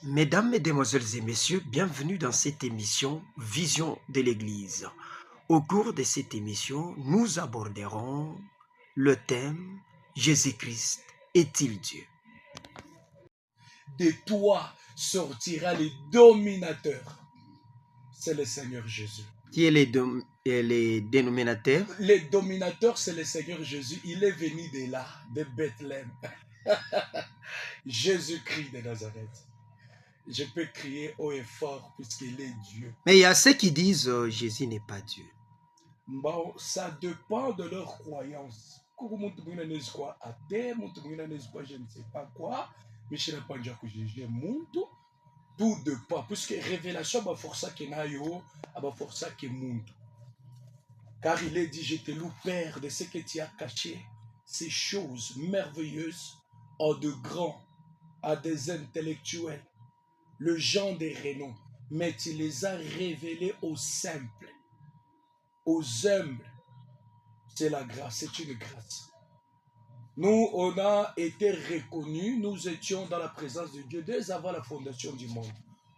Mesdames, Mesdemoiselles et Messieurs, bienvenue dans cette émission Vision de l'Église. Au cours de cette émission, nous aborderons le thème Jésus-Christ est-il Dieu? De toi sortira le dominateur. C'est le Seigneur Jésus. Qui est les dénominateurs? Le dominateur, c'est le Seigneur Jésus. Il est venu de là, de Bethléem. Jésus-Christ de Nazareth. Je peux crier haut et fort puisqu'il est Dieu. Mais il y a ceux qui disent Jésus n'est pas Dieu. Bon, ça dépend de leur croyance. Je ne sais pas quoi, mais je ne sais pas que Jésus tout dépend. Puisque révélation, c'est force qui n'a yo, c'est force qui monte. Car il est dit, je te loue, Père, de ce que tu as caché, ces choses merveilleuses à de grands, à des intellectuels, le genre des renom, mais tu les as révélés aux simples, aux humbles. C'est la grâce, c'est une grâce. Nous, on a été reconnus, nous étions dans la présence de Dieu dès avant la fondation du monde.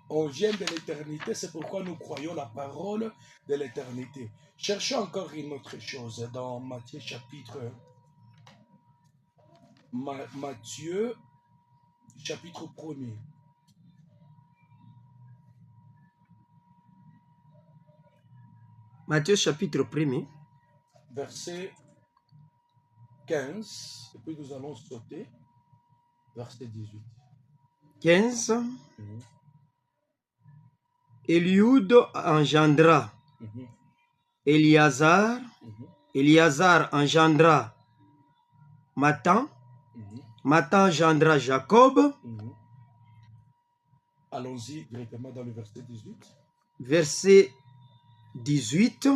On vient de l'éternité, c'est pourquoi nous croyons la parole de l'éternité. Cherchons encore une autre chose dans Matthieu chapitre 1er. Matthieu chapitre 1er. Verset 15, et puis nous allons sauter, verset 18. 15. Eliud engendra Éliazar. Éliazar engendra Mathan. Mathan engendra Jacob. Allons-y directement dans le verset 18. Verset 18.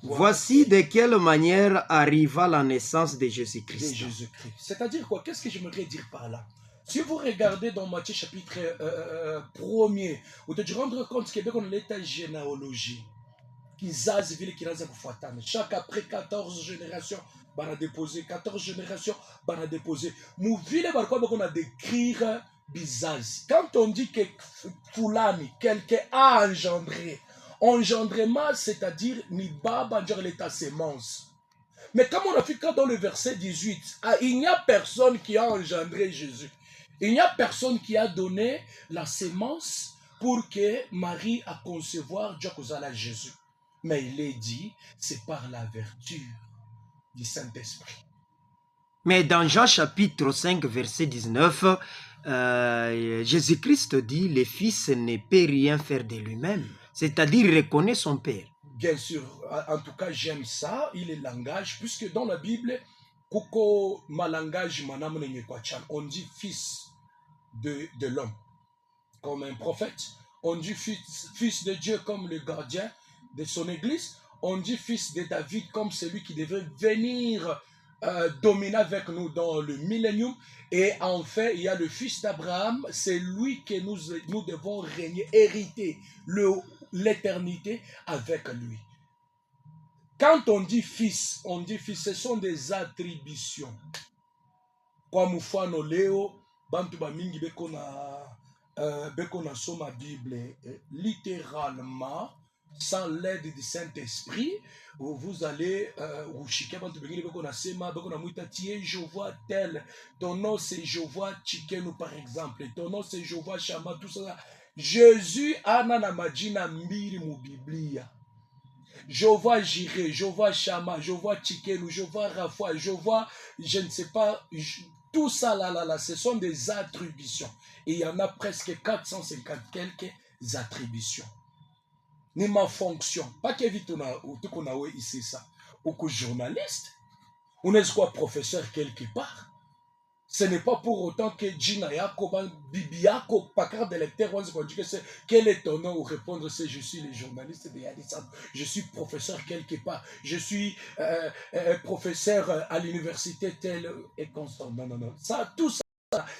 Voici de quelle manière arriva la naissance de Jésus-Christ. C'est-à-dire quoi? Qu'est-ce que j'aimerais dire par là? Si vous regardez dans Matthieu chapitre 1er, vous devez rendre compte que dans l'état généalogie, chaque après 14 générations, on a déposé 14 générations, on a déposé. Nous on a décrire Bizaz. Quand on dit que Fulani, quelqu'un a engendré, engendrement, c'est-à-dire ni baba l'état sémence. Mais comme on a fait dans le verset 18, il n'y a personne qui a engendré Jésus. Il n'y a personne qui a donné la sémence pour que Marie a concevoir Jésus. Mais il est dit, c'est par la vertu du Saint-Esprit. Mais dans Jean chapitre 5, verset 19, Jésus-Christ dit, le Fils ne peut rien faire de lui-même. C'est-à-dire, il reconnaît son Père. Bien sûr, en tout cas, j'aime ça, il est langage, puisque dans la Bible, on dit fils de l'homme, comme un prophète. On dit fils de Dieu comme le gardien de son église. On dit fils de David comme celui qui devait venir dominer avec nous dans le millénium. Et enfin, il y a le fils d'Abraham, c'est lui que nous devons régner, hériter l'éternité avec lui. Quand on dit fils, ce sont des attributions. Comme Mufano Léo, Bantu Bamingi Bekona Soma Bible, littéralement, sans l'aide du Saint-Esprit, vous allez, je vois tel, ton nom c'est je vois Chikenu par exemple, ton nom c'est je vois Shama, tout ça. Jésus Anana Majina Mbiri mu Biblia. Je vois Jiré, je vois Shama, je vois Chikenu, je vois Rafa, je vois, je ne sais pas, tout ça là, ce sont des attributions. Et il y en a presque 450 quelques attributions. Ni ma fonction, pas que vite on a ici ça, ou que journaliste, ou n'est-ce quoi professeur quelque part. Ce n'est pas pour autant que Gina Yako, Bibiako, Pakar de lecteur, on dit que c'est quel est ton nom ou répondre c'est je suis le journaliste de Yadissan, je suis professeur quelque part, je suis professeur à l'université telle et constant. Non. Ça, tout ça,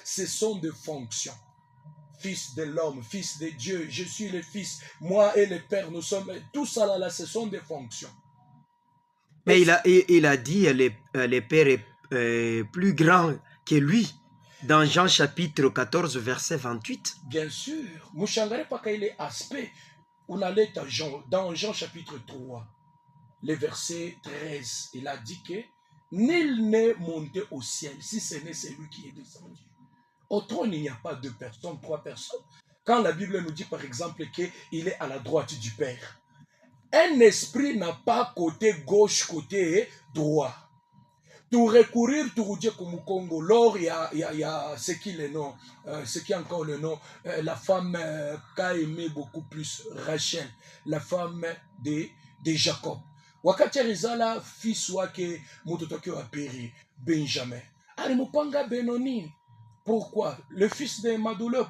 ce sont des fonctions. Fils de l'homme, fils de Dieu, je suis le fils, moi et le Père, nous sommes, tout ça là, ce sont des fonctions. Mais il a dit le Père est plus grand que lui. Dans Jean chapitre 14, verset 28. Bien sûr. Mouchangare pas qu'il est aspect. On allait dans Jean chapitre 3, le verset 13. Il a dit que nul n'est monté au ciel si ce n'est celui qui est descendu. Au trône, il n'y a pas deux personnes, trois personnes. Quand la Bible nous dit par exemple qu'il est à la droite du Père, un esprit n'a pas côté gauche, côté droit. Tout recourir, tout dire comme au Congo, lors il y a ce qui est le nom, ce qui est encore le nom, la femme qu'a aimé beaucoup plus Rachel, la femme de Jacob. Wakati alizala fils wake mtoto wake wa pili Benjamin. Alimupanga Benoni. Pourquoi? Le fils de ma douleur.